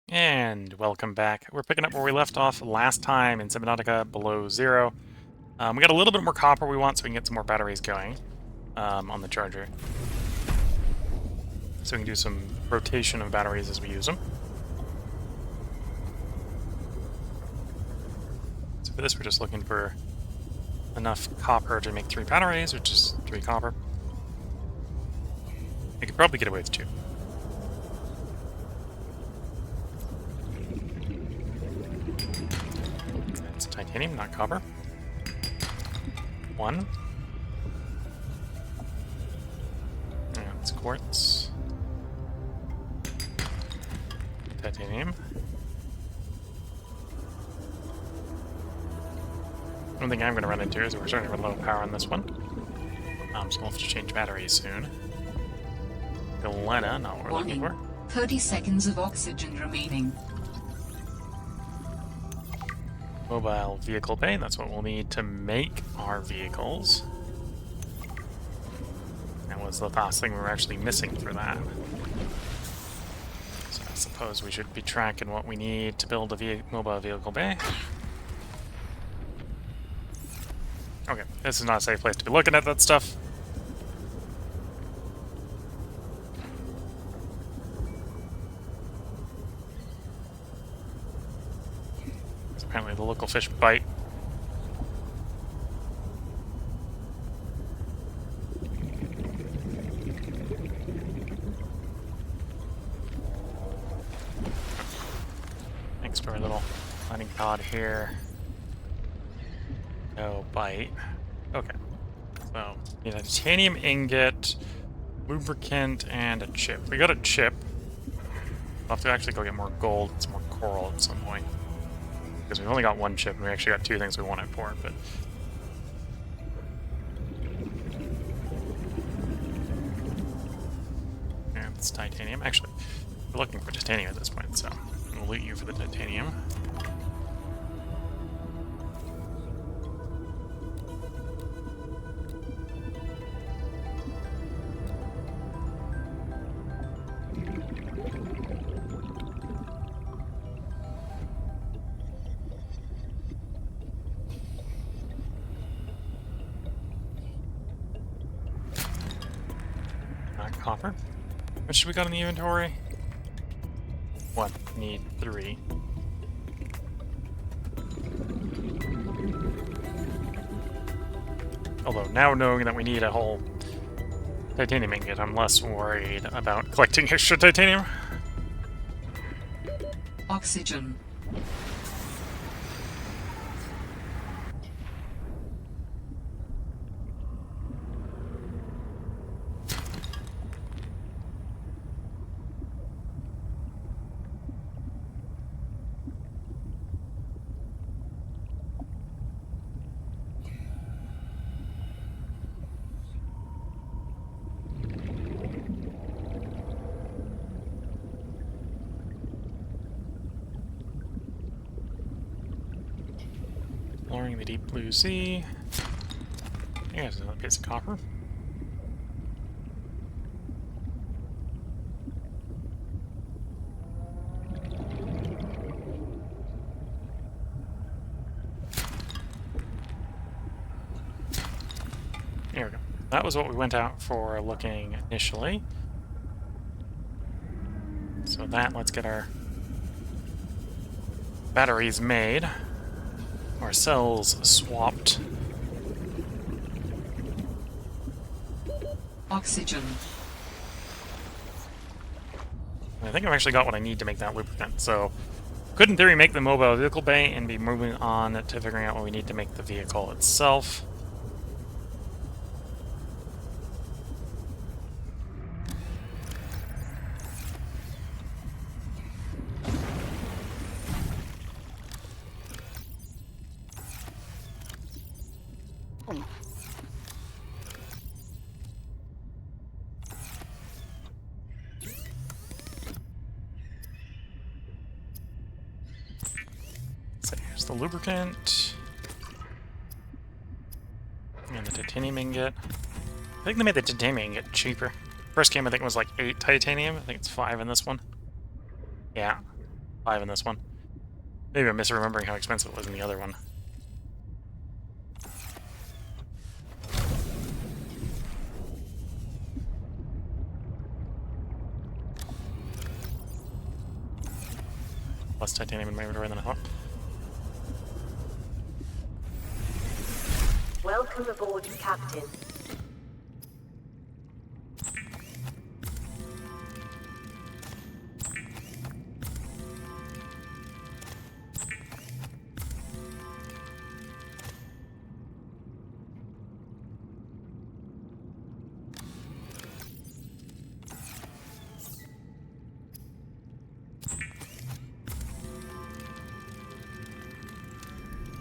And welcome back. We're picking up where we left off last time in Subnautica Below Zero. We got a little bit more copper we want so we can get some more batteries going on the charger. So we can do some rotation of batteries as we use them. So for this we're just looking for enough copper to make 3 batteries, or just 3 copper. We could probably get away with 2. It's titanium, not copper. 1. Yeah, it's quartz. Titanium. One thing I'm going to run into is we're starting to run low power on this one. So we'll have to change batteries soon. Galena, not what we're looking for. 30 seconds of oxygen remaining. Mobile vehicle bay, that's what we'll need to make our vehicles. That was the last thing we were actually missing for that. So I suppose we should be tracking what we need to build a mobile vehicle bay. Okay, this is not a safe place to be looking at that stuff. Apparently the local fish bite. Thanks to our little landing pod here. No bite. Okay. So, need a titanium ingot, lubricant, and a chip. We got a chip. We'll have to actually go get more gold and some more coral at some point. Because we've only got 1 chip, and we actually got 2 things we want it for, but... yeah, it's titanium. Actually, we're looking for titanium at this point, so we'll loot you for the titanium. Copper. What should we got in the inventory? 1. Need 3. Although now knowing that we need a whole titanium ingot, I'm less worried about collecting extra titanium. Oxygen. Exploring the deep blue sea. Here's another piece of copper. Here we go. That was what we went out for looking initially. So that, let's get our batteries made. Our cells swapped. Oxygen. I think I've actually got what I need to make that lubricant, so could in theory make the mobile vehicle bay and be moving on to figuring out what we need to make the vehicle itself. So here's the lubricant. And the titanium ingot. I think they made the titanium ingot cheaper. First game I think it was like 8 titanium. I think it's 5 in this one. Yeah. 5 in this one. Maybe I'm misremembering how expensive it was in the other one. Less titanium in my inventory than I thought. Welcome aboard, Captain.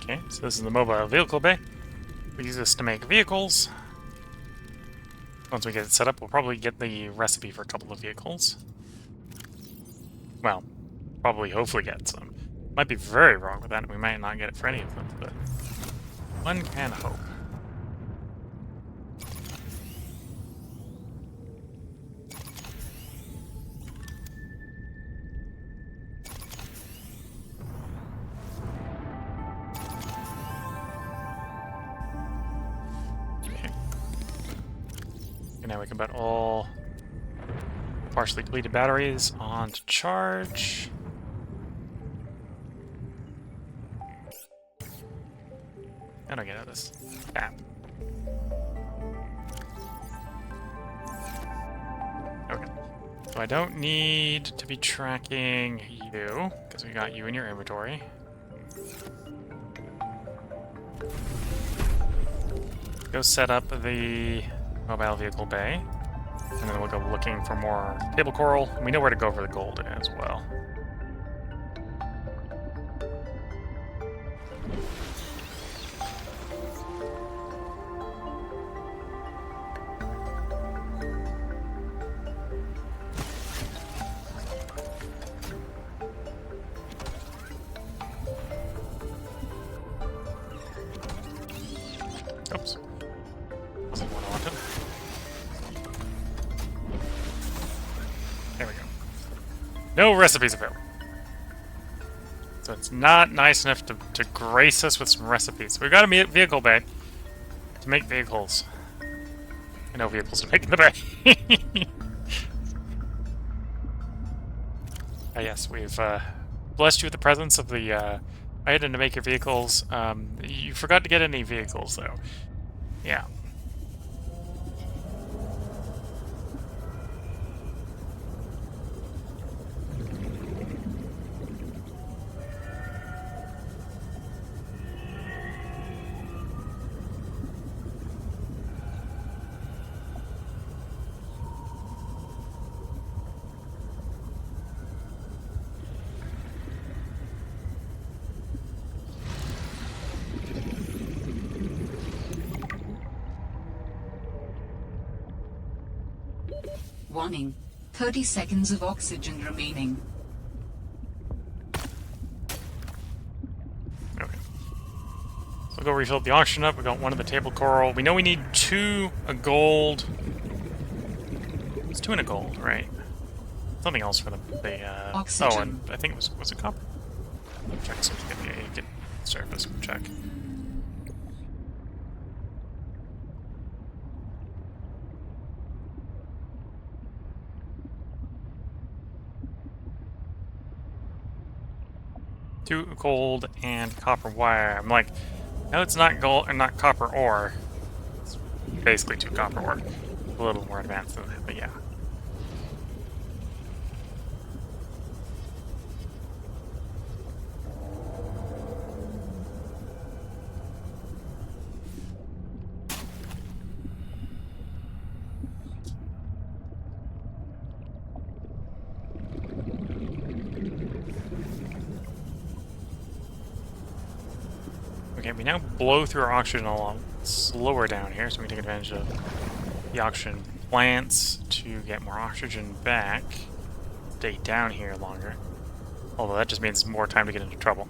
Okay, so this is the mobile vehicle bay. We use this to make vehicles. Once we get it set up, we'll probably get the recipe for a couple of vehicles. Well, probably hopefully get some. Might be very wrong with that, and we might not get it for any of them, but one can hope. And now we can put all partially depleted batteries on to charge. How do I get out of this? Tap. Okay. So I don't need to be tracking you, because we got you in your inventory. Go set up the mobile vehicle bay, and then we'll go looking for more table coral. And we know where to go for the gold as well. Oops. Wasn't what I wanted. There we go. No recipes available. So it's not nice enough to grace us with some recipes. We've got a vehicle bay to make vehicles. I know vehicles to make in the bay. Yes, we've blessed you with the presence of the item to make your vehicles. You forgot to get any vehicles, though. Yeah. Warning. 30 seconds of oxygen remaining. Okay. So we'll go refill the oxygen up. We got one of the table coral. We know we need 2 a gold. It's 2 and a gold, right? Something else for the Oxygen. oh, and I think it was it copper? Check something. Get surface check. Two gold and copper wire. I'm like, no, it's not gold or not copper ore. It's basically 2 copper ore. A little more advanced than that, but yeah. Okay, we now blow through our oxygen a lot slower down here, so we can take advantage of the oxygen plants to get more oxygen back. Stay down here longer. Although that just means more time to get into trouble.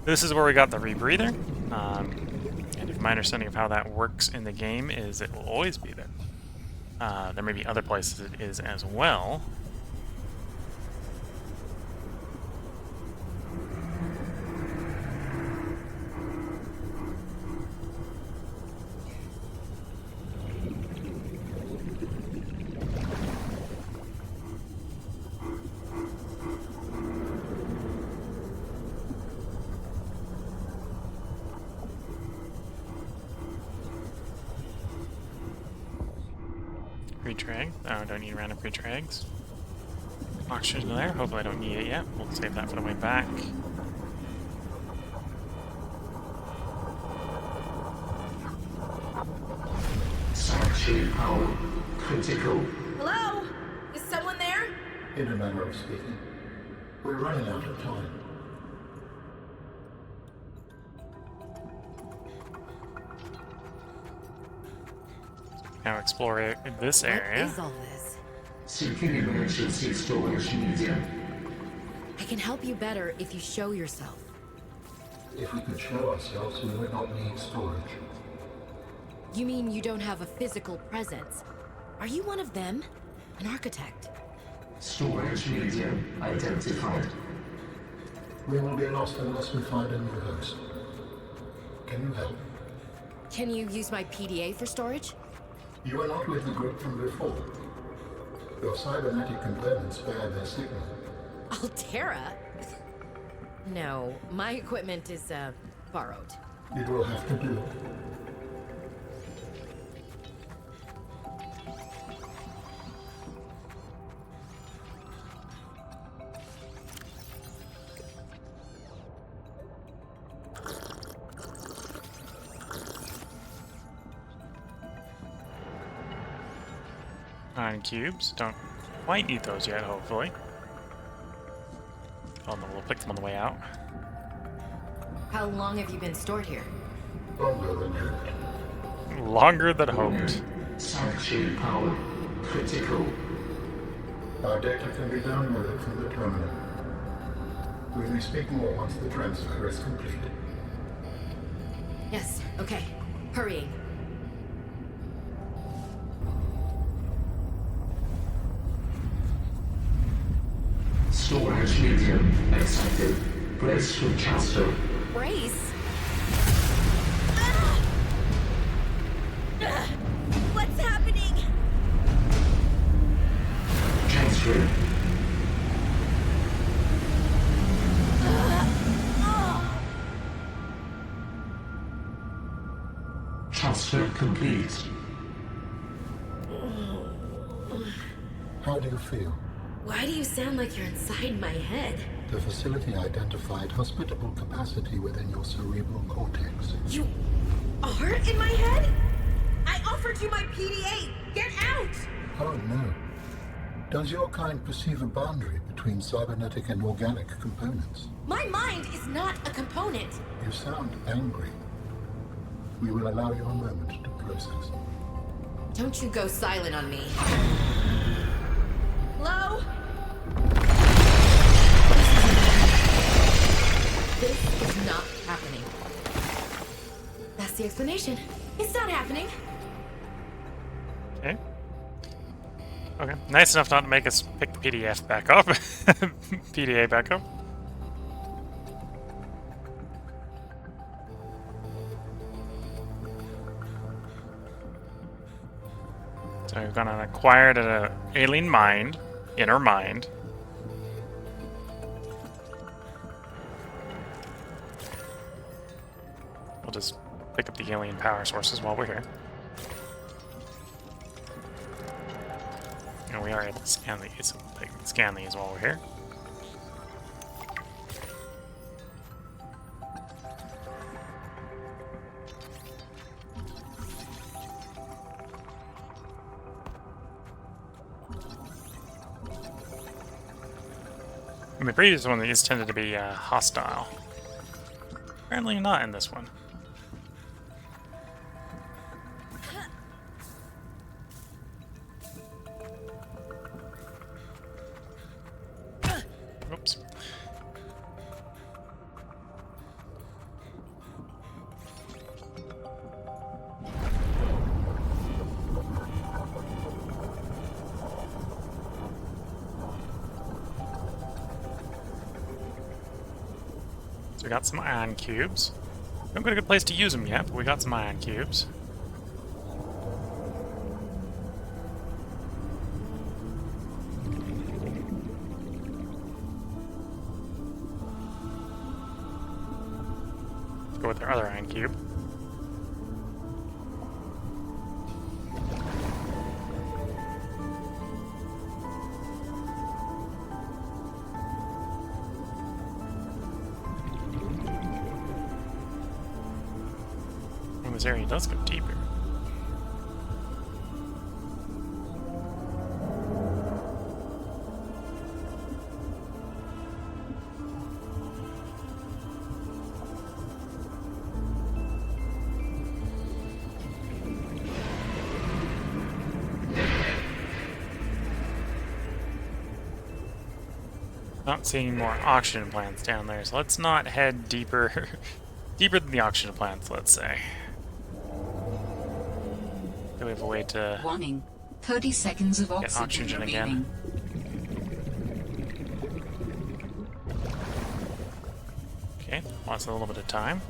This is where we got the rebreather. And if my understanding of how that works in the game is it will always be there. There may be other places it is as well. Creature egg. Oh, don't need random creature eggs. Oxygen in there. Hopefully I don't need it yet. We'll save that for the way back. Sanctuary power critical. Hello? Is someone there? In a manner of speaking. We're running out of time. Now explore this area. What is all this? Seeking emergency storage medium. I can help you better if you show yourself. If we could show ourselves, we would not need storage. You mean you don't have a physical presence? Are you one of them? An architect? Storage medium identified. We will be lost unless we find a new host. Can you help? Can you use my PDA for storage? You are not with the group from before. Your cybernetic components bear their signal. Altera? No, my equipment is, borrowed. It will have to do. Nine cubes. Don't quite need those yet, hopefully. Oh no, we'll pick them on the way out. How long have you been stored here? Longer than hoped. Longer than hoped. Sanctuary power critical. Our data can be downloaded from the terminal. We may speak more once the transfer is complete. Yes, okay. Hurrying. Storage medium accepted. Brace for transfer. Brace? What's happening? Transfer. Transfer complete. How do you feel? Why do you sound like you're inside my head? The facility identified hospitable capacity within your cerebral cortex. You are in my head? I offered you my PDA! Get out! Oh no. Does your kind perceive a boundary between cybernetic and organic components? My mind is not a component! You sound angry. We will allow you a moment to process. Don't you go silent on me. Hello? This is not happening. That's the explanation. It's not happening. Okay. Okay. Nice enough not to make us pick the PDF back up. PDA back up. So we've gone and acquired an alien mind, inner mind. We'll just pick up the alien power sources while we're here. And we are able to scan these, so we'll scan these while we're here. In the previous one, these tended to be hostile. Apparently not in this one. Oops. So we got some ion cubes. We haven't got a good place to use them yet, but we got some ion cubes. Let's go with our other ion cube. this area does go deeper. Not seeing more oxygen plants down there, so let's not head deeper deeper than the oxygen plants, let's say. Do we have a way to Warning. 30 seconds of get oxygen oxygen remaining. again? Okay, lost a little bit of time.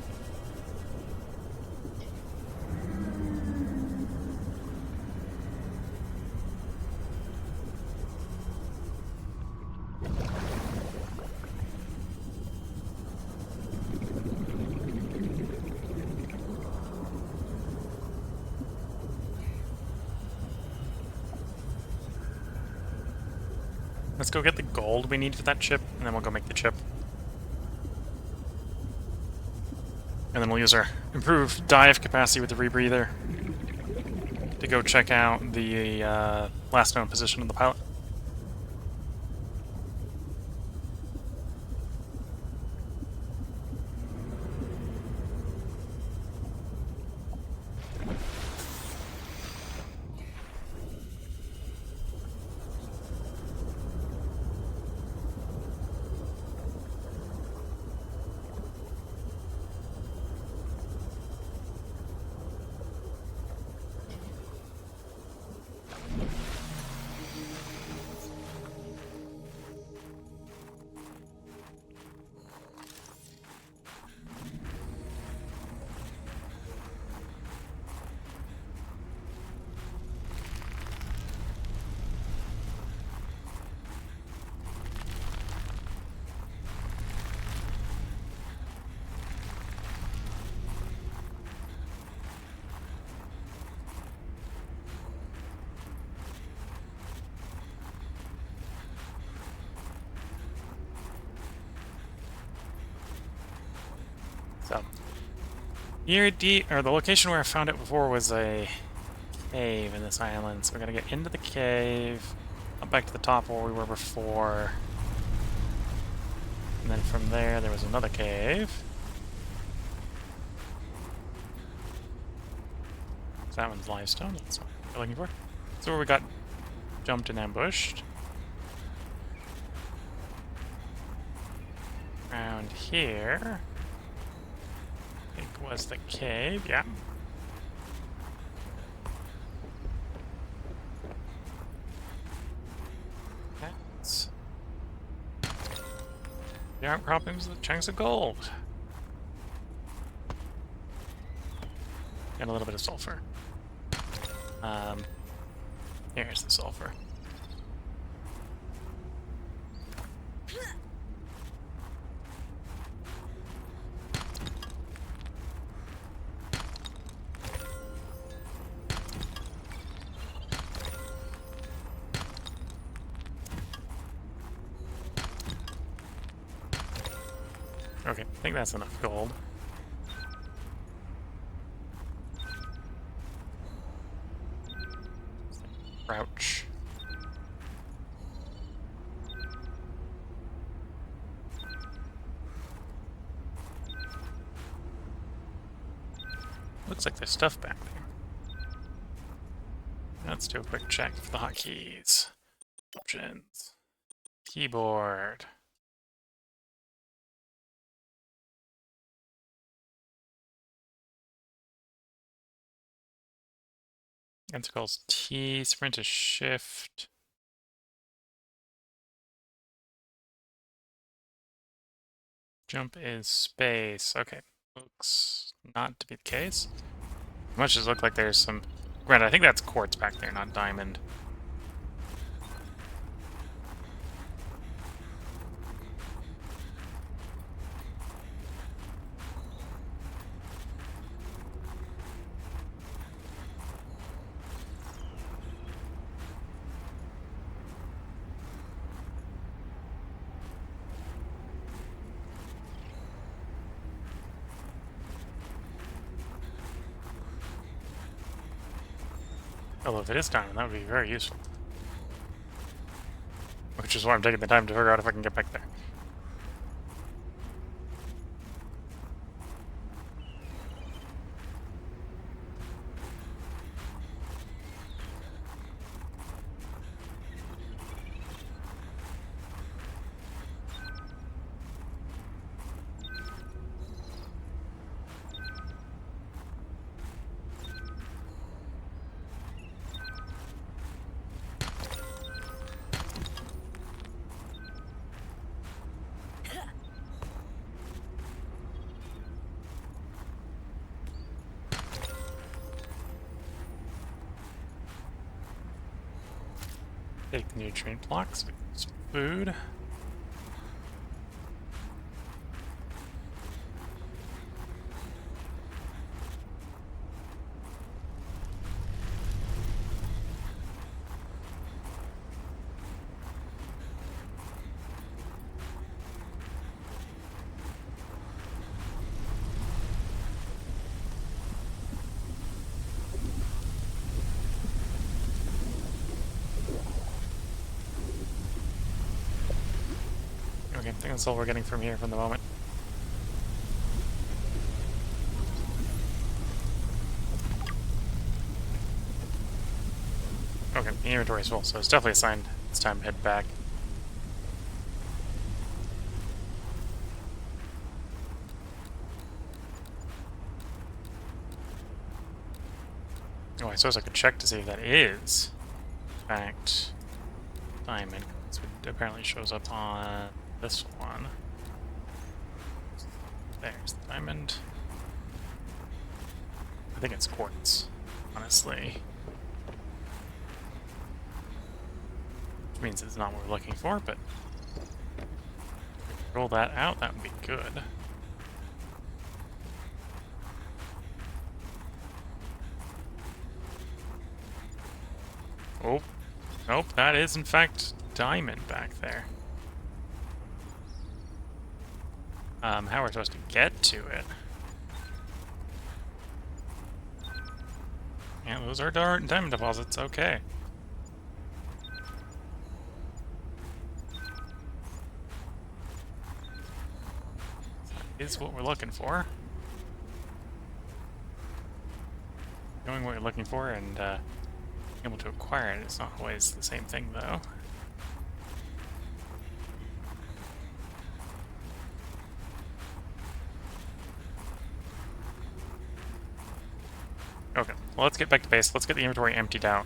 Let's go get the gold we need for that chip, and then we'll go make the chip. And then we'll use our improved dive capacity with the rebreather to go check out the last known position of the pilot. So, the location where I found it before was a cave in this island. So we're gonna get into the cave, up back to the top where we were before, and then from there was another cave. So that one's limestone. That's what we're looking for. So where we got jumped and ambushed. Around here, I think was the cave, yeah. That's the outcroppings of the chunks of gold. And a little bit of sulfur. Here's the sulfur. Okay, I think that's enough gold. Crouch. Looks like there's stuff back there. Let's do a quick check for the hotkeys. Options. Keyboard. Intercal's T, sprint is shift. Jump is space. Okay, looks not to be the case. Much as look like there's some... Granted, I think that's quartz back there, not diamond. Although if it is diamond, that would be very useful. Which is why I'm taking the time to figure out if I can get back there. Take the nutrient blocks, some food. Okay, I think that's all we're getting from here for the moment. Okay, the inventory's full, so it's definitely a sign it's time to head back. Oh, I suppose I could check to see if that is, in fact, diamond. So it apparently shows up on this one. There's the diamond. I think it's quartz, honestly. Which means it's not what we're looking for, but if we roll that out, that would be good. Oh, nope, that is in fact diamond back there. How are we supposed to get to it? Yeah, those are diamond deposits, okay. That is what we're looking for. Knowing what you're looking for and able to acquire it is not always the same thing, though. Okay, well, let's get back to base. Let's get the inventory emptied out,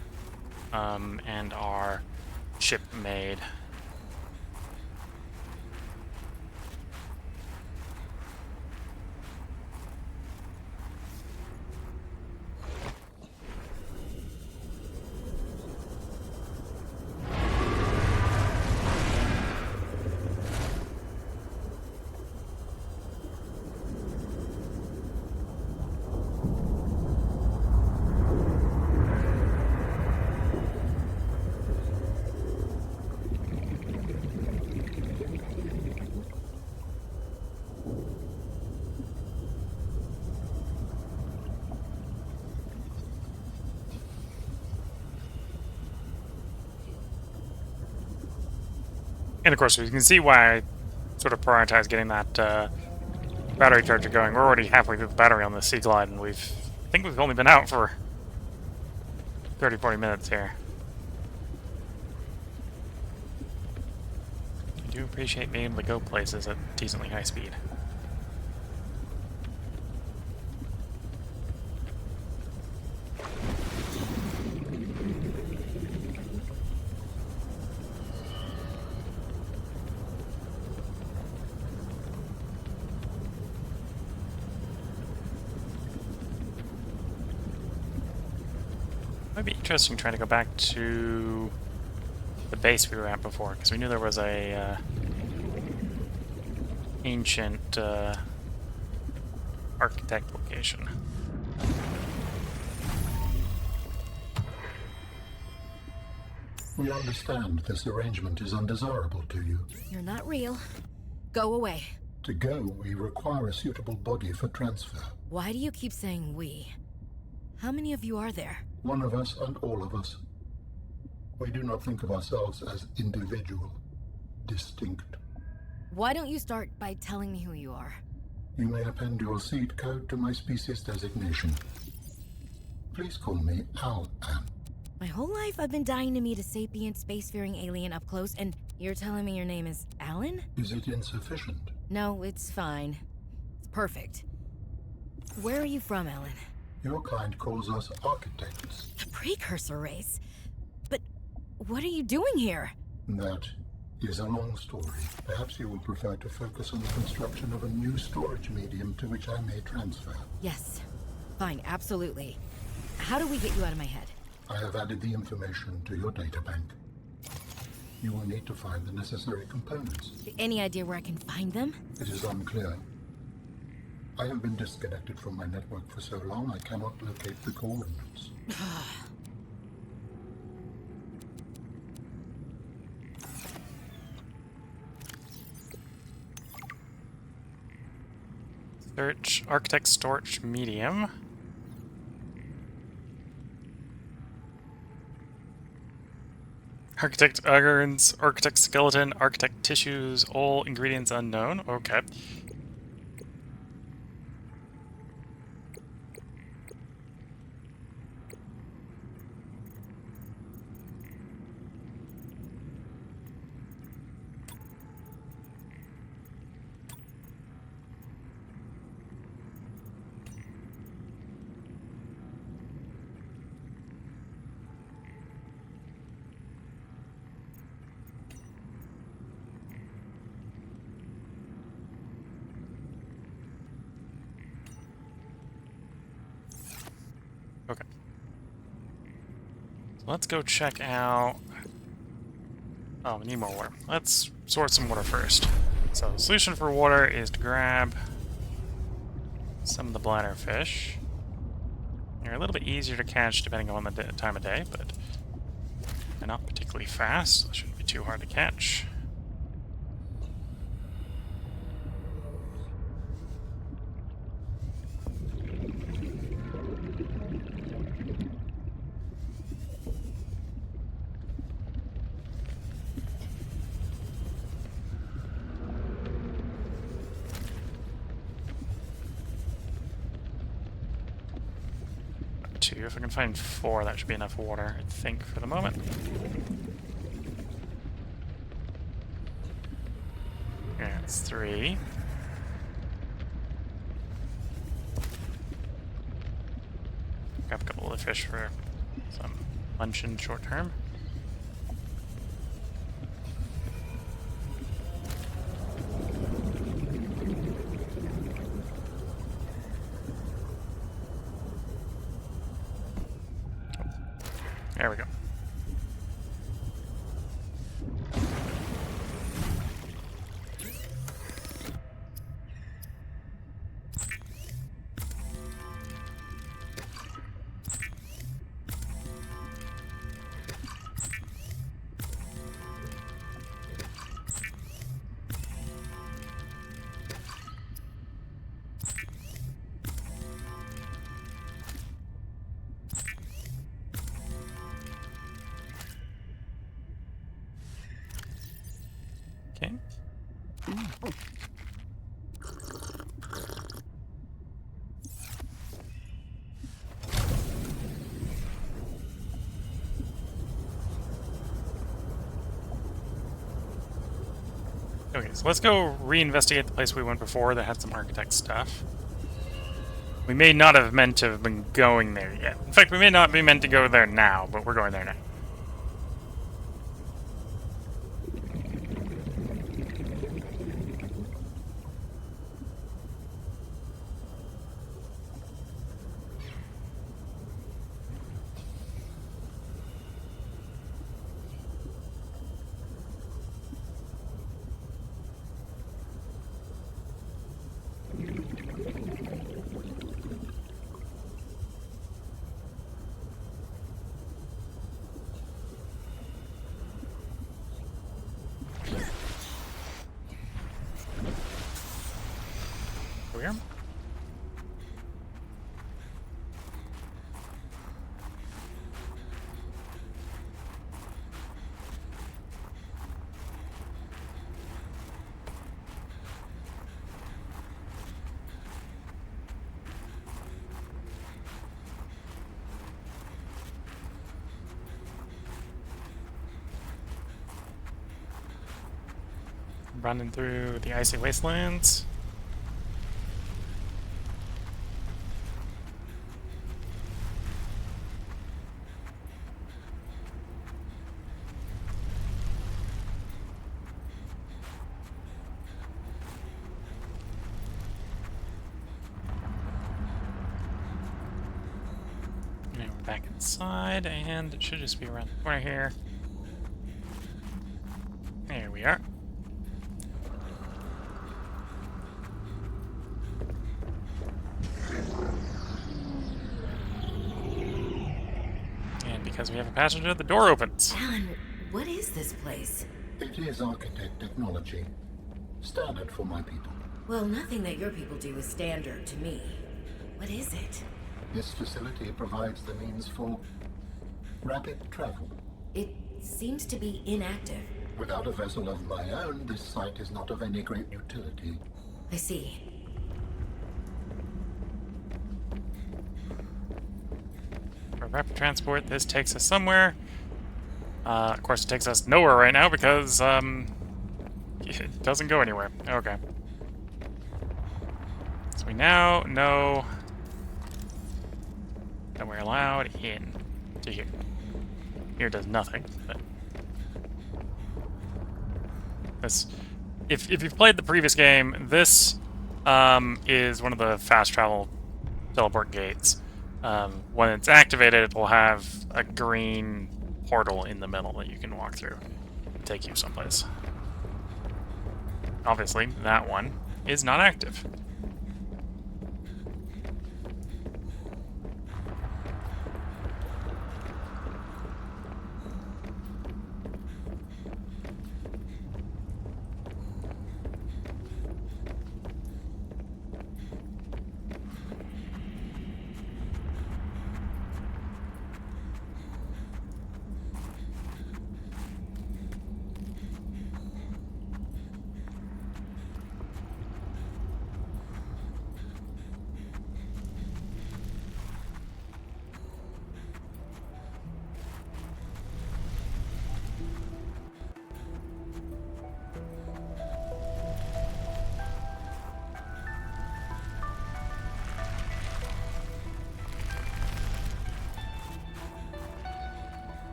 and our ship made. And of course, you can see why I sort of prioritize getting that battery charger going. We're already halfway through the battery on the Sea Glide, and I think we've only been out for 30-40 minutes here. I do appreciate being able to go places at decently high speed. Might be interesting trying to go back to the base we were at before, because we knew there was a ancient architect location. We understand this arrangement is undesirable to you. You're not real. Go away. To go, we require a suitable body for transfer. Why do you keep saying we? How many of you are there? One of us and all of us. We do not think of ourselves as individual, distinct. Why don't you start by telling me who you are? You may append your seed code to my species designation. Please call me Al-An. My whole life I've been dying to meet a sapient spacefaring alien up close, and you're telling me your name is Alan? Is it insufficient? No, it's fine. It's perfect. Where are you from, Alan? Your kind calls us architects. The precursor race? But what are you doing here? That is a long story. Perhaps you will prefer to focus on the construction of a new storage medium to which I may transfer. Yes. Fine, absolutely. How do we get you out of my head? I have added the information to your databank. You will need to find the necessary components. Any idea where I can find them? It is unclear. I have been disconnected from my network for so long I cannot locate the coordinates. Search architect storage medium. Architect urns, architect skeleton, architect tissues, all ingredients unknown. Okay. Okay. So let's go check out... Oh, we need more water. Let's sort some water first. So the solution for water is to grab some of the bladder fish. They're a little bit easier to catch depending on the time of day, but they're not particularly fast, so it shouldn't be too hard to catch. If I can find 4, that should be enough water, I think, for the moment. Yeah, it's 3. Grab a couple of fish for some lunch in short term. There we go. Okay. Okay, so let's go reinvestigate the place we went before that had some architect stuff. We may not have meant to have been going there yet. In fact, we may not be meant to go there now, but we're going there now. running through the icy wastelands. And we're back inside, and it should just be around the corner here. There we are. And because we have a passenger, the door opens. Alan, what is this place? It is architect technology. Standard for my people. Well, nothing that your people do is standard to me. What is it? This facility provides the means for rapid travel. It seems to be inactive. Without a vessel of my own, this site is not of any great utility. I see. For rapid transport, this takes us somewhere. Of course, it takes us nowhere right now because, it doesn't go anywhere. Okay. So we now know that we're allowed in to here. Here does nothing, but this, if you've played the previous game, this is one of the fast travel teleport gates. When it's activated, it will have a green portal in the middle that you can walk through and take you someplace. Obviously, that one is not active.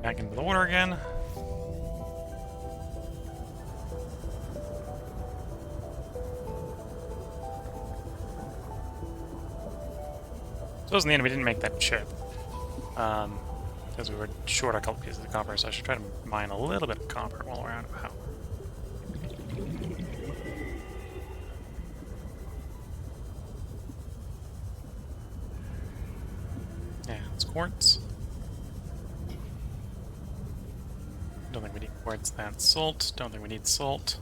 Back into the water again. Suppose in the end we didn't make that chip. Because we were short a couple pieces of copper, so I should try to mine a little bit of copper while we're out. Wow. Yeah, it's quartz. Don't think we need quartz, that's salt. Don't think we need salt.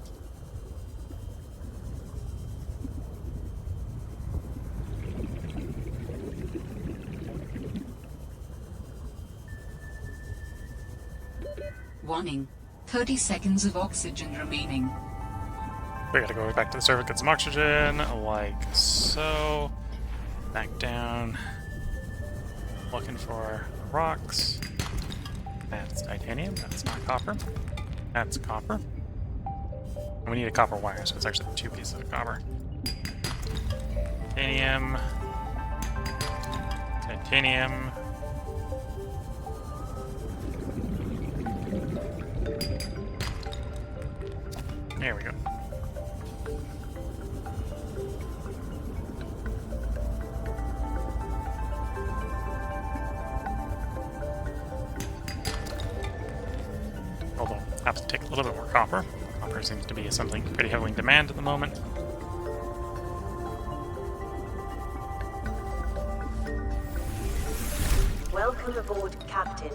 Warning. 30 seconds of oxygen remaining. We gotta go back to the surface, get some oxygen, like so. Back down. Looking for rocks. That's titanium, that's not copper. That's copper. And we need a copper wire, so it's actually 2 pieces of copper. Titanium. Titanium. There we go. Although, have to take a little bit more copper. Copper seems to be something pretty heavily in demand at the moment. Welcome aboard, Captain.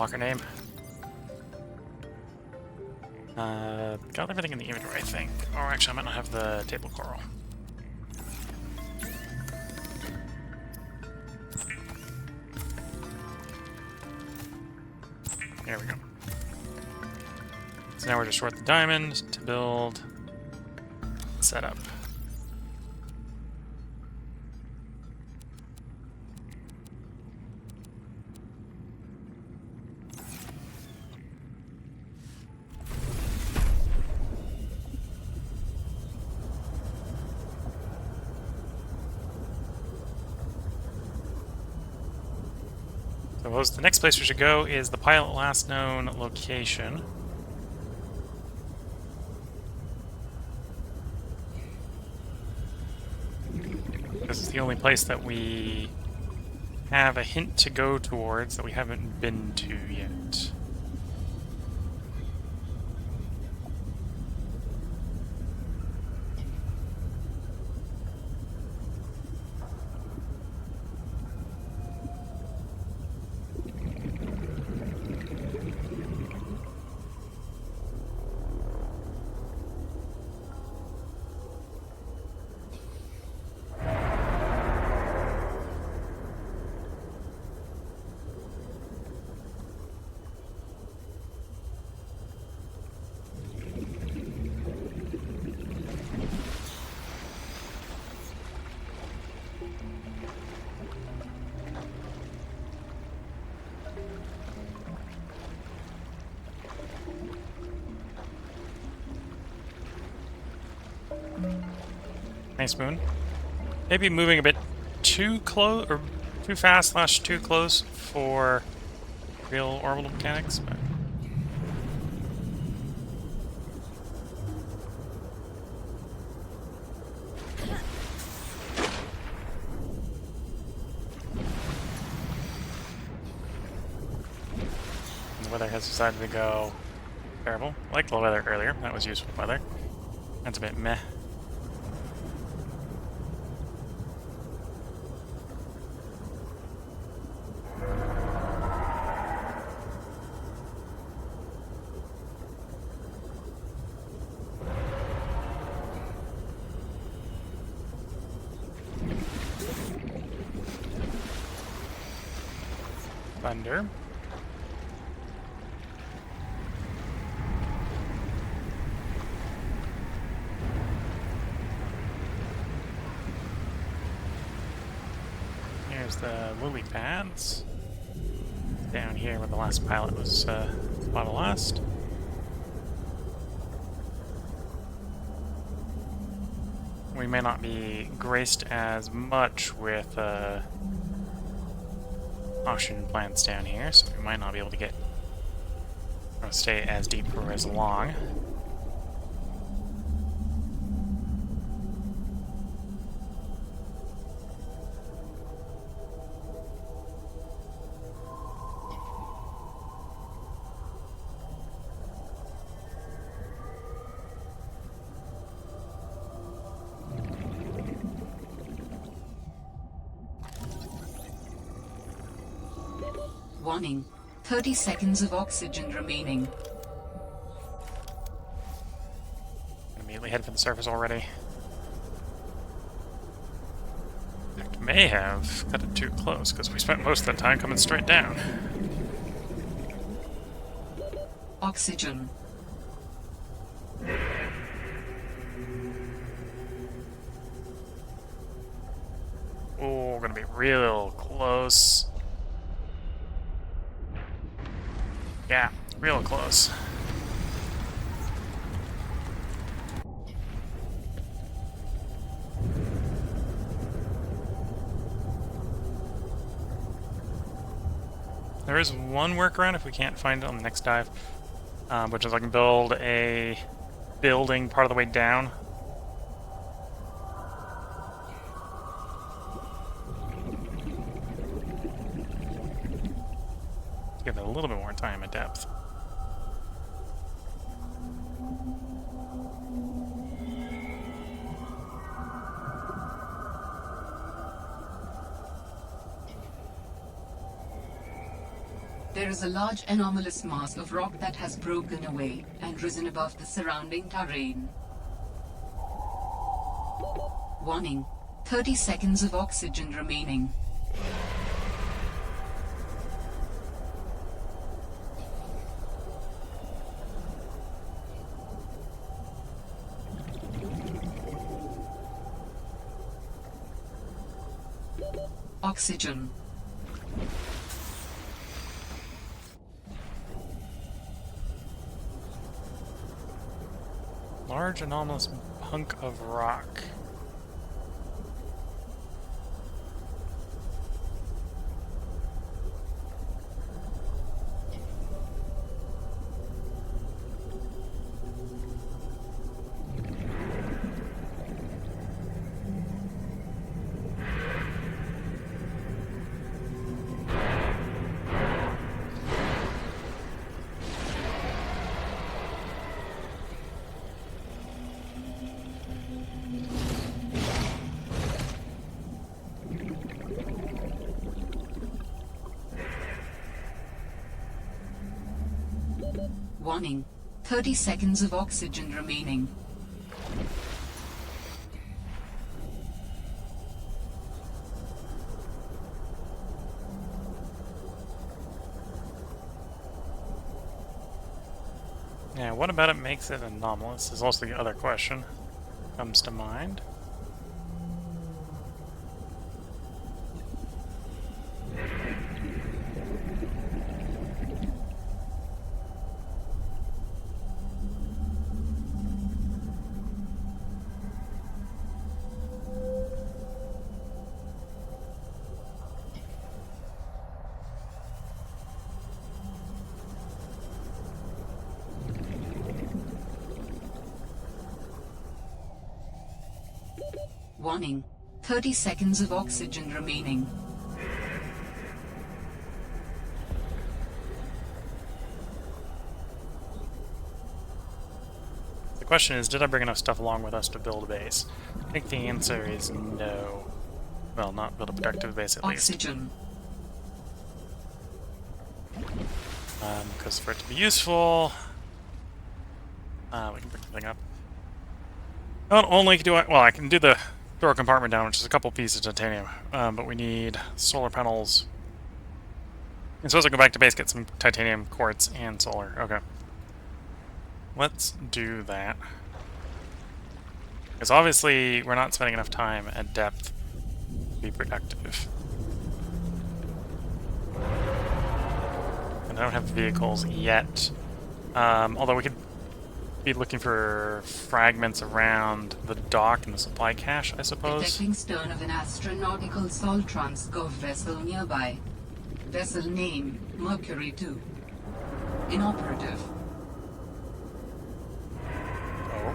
block her name. Got everything in the inventory, I think. Oh, actually, I might not have the table coral. There we go. So now we're just short the diamond to build setup. Suppose the next place we should go is the pilot last known location. This is the only place that we have a hint to go towards that we haven't been to yet. Nice moon. Maybe moving a bit too close, or too fast / too close for real orbital mechanics, but... The weather has decided to go terrible. I liked the weather earlier. That was useful weather. That's a bit meh. Thunder. Here's the lily pads. Down here where the last pilot was spotted last. We may not be graced as much with oxygen plants down here, so we might not be able to get or stay as deep for as long. Warning. 30 seconds of oxygen remaining. Immediately head for the surface already. May have cut it too close because we spent most of the time coming straight down. Oxygen. Oh, we're gonna be real close. Yeah, real close. There is one workaround if we can't find it on the next dive, which is I can build a building part of the way down. Give it a little bit more time and depth. There is a large anomalous mass of rock that has broken away and risen above the surrounding terrain. Warning. 30 seconds of oxygen remaining. Oxygen. Large anomalous hunk of rock. Warning. 30 seconds of oxygen remaining. Yeah, what about it makes it anomalous is also the other question comes to mind. Warning. 30 seconds of oxygen remaining. The question is, did I bring enough stuff along with us to build a base? I think the answer is no. Well, not build a productive base at least. Oxygen. Because for it to be useful, we can pick the thing up. Not only do I, well, I can do the door compartment down, which is a couple pieces of titanium, but we need solar panels. And so as I go back to base, get some titanium, quartz, and solar. Okay. Let's do that. Because obviously we're not spending enough time at depth to be productive. And I don't have vehicles yet. Although we could be looking for fragments around the dock and the supply cache, I suppose. Detecting stern of an astronautical Sol Transgov vessel nearby. Vessel name, Mercury 2. Inoperative. Oh.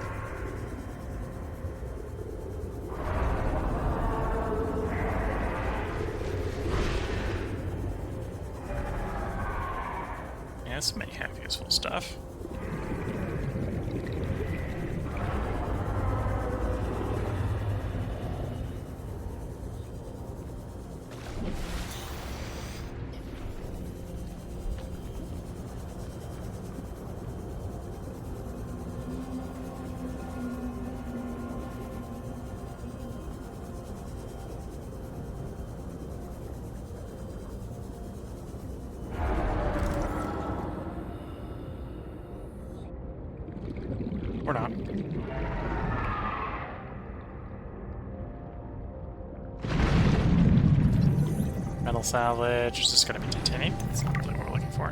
Yeah, this may have useful stuff. Or not. Metal salvage. Is this going to be titanium? That's not really what we're looking for.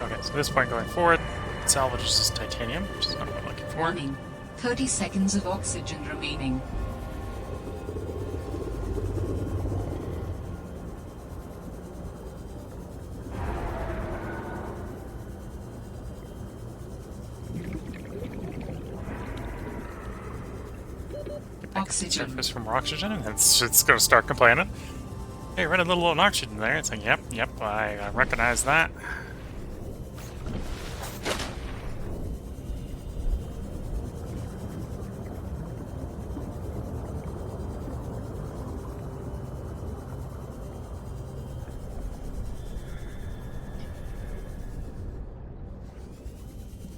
Okay, so at this point going forward, salvage is just titanium, which is not what I'm looking for. Warning. 30 seconds of oxygen remaining. Oxygen. Surface from more oxygen, and it's going to start complaining. Hey, ran a little low on oxygen there. It's like, yep, I recognize that.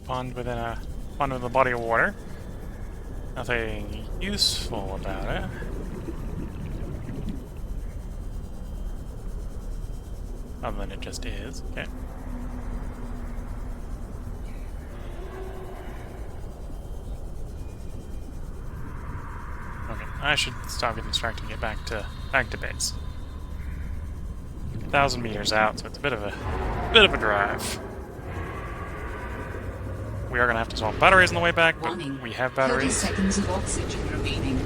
pond within a body of water. Nothing useful about it. Other than it just is. Okay. Okay, I should stop getting distracted and get back to base. 1,000 meters out, so it's a bit of a drive. We are gonna have to swap batteries on the way back, but Warning. we have 30 batteries. seconds of oxygen remaining.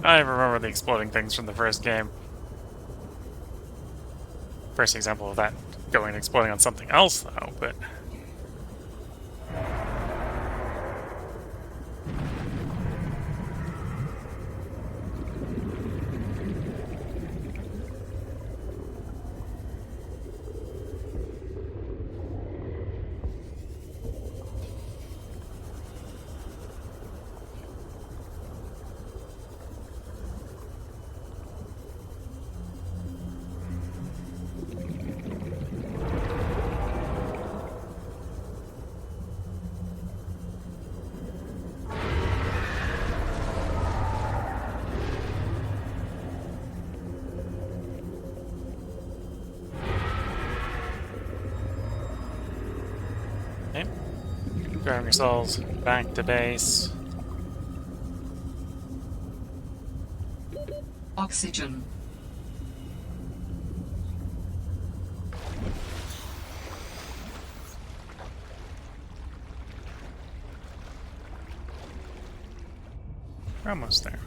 I remember the exploding things from the first game. First example of that going and exploding on something else, though, but... Okay. Driving yourselves back to base. Oxygen. We're almost there.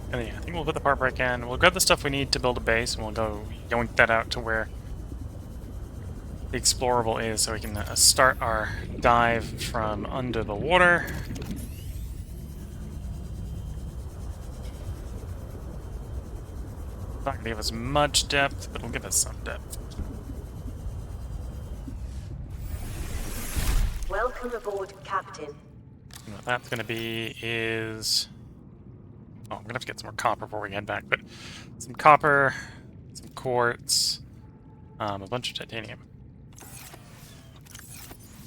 And yeah, I think we'll put the part break in. We'll grab the stuff we need to build a base, and we'll go yoink that out to where the explorable is, so we can start our dive from under the water. Not gonna give us much depth, but it'll give us some depth. Welcome aboard, Captain. And what that's gonna be is... Oh, I'm gonna have to get some more copper before we head back, but some copper, some quartz, a bunch of titanium.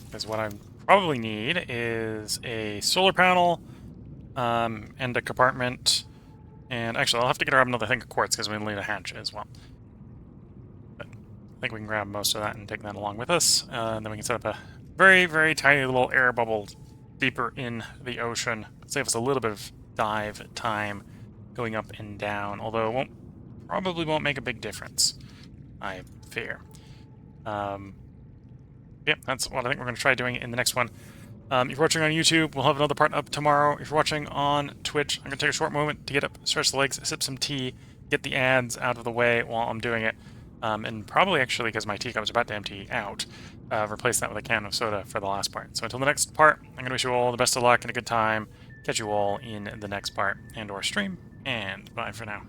Because what I probably need is a solar panel, and a compartment, and actually I'll have to grab another thing of quartz because we need a hatch as well. But I think we can grab most of that and take that along with us, and then we can set up a very, very tiny little air bubble deeper in the ocean. Save us a little bit of dive time going up and down, although it probably won't make a big difference, I fear. Yep, that's what I think we're going to try doing in the next one. If you're watching on YouTube, we'll have another part up tomorrow. If you're watching on Twitch, I'm going to take a short moment to get up, stretch the legs, sip some tea, get the ads out of the way while I'm doing it, and probably actually, because my teacup's about to empty out, replace that with a can of soda for the last part. So until the next part, I'm going to wish you all the best of luck and a good time. Catch you all in the next part and/or stream, and bye for now.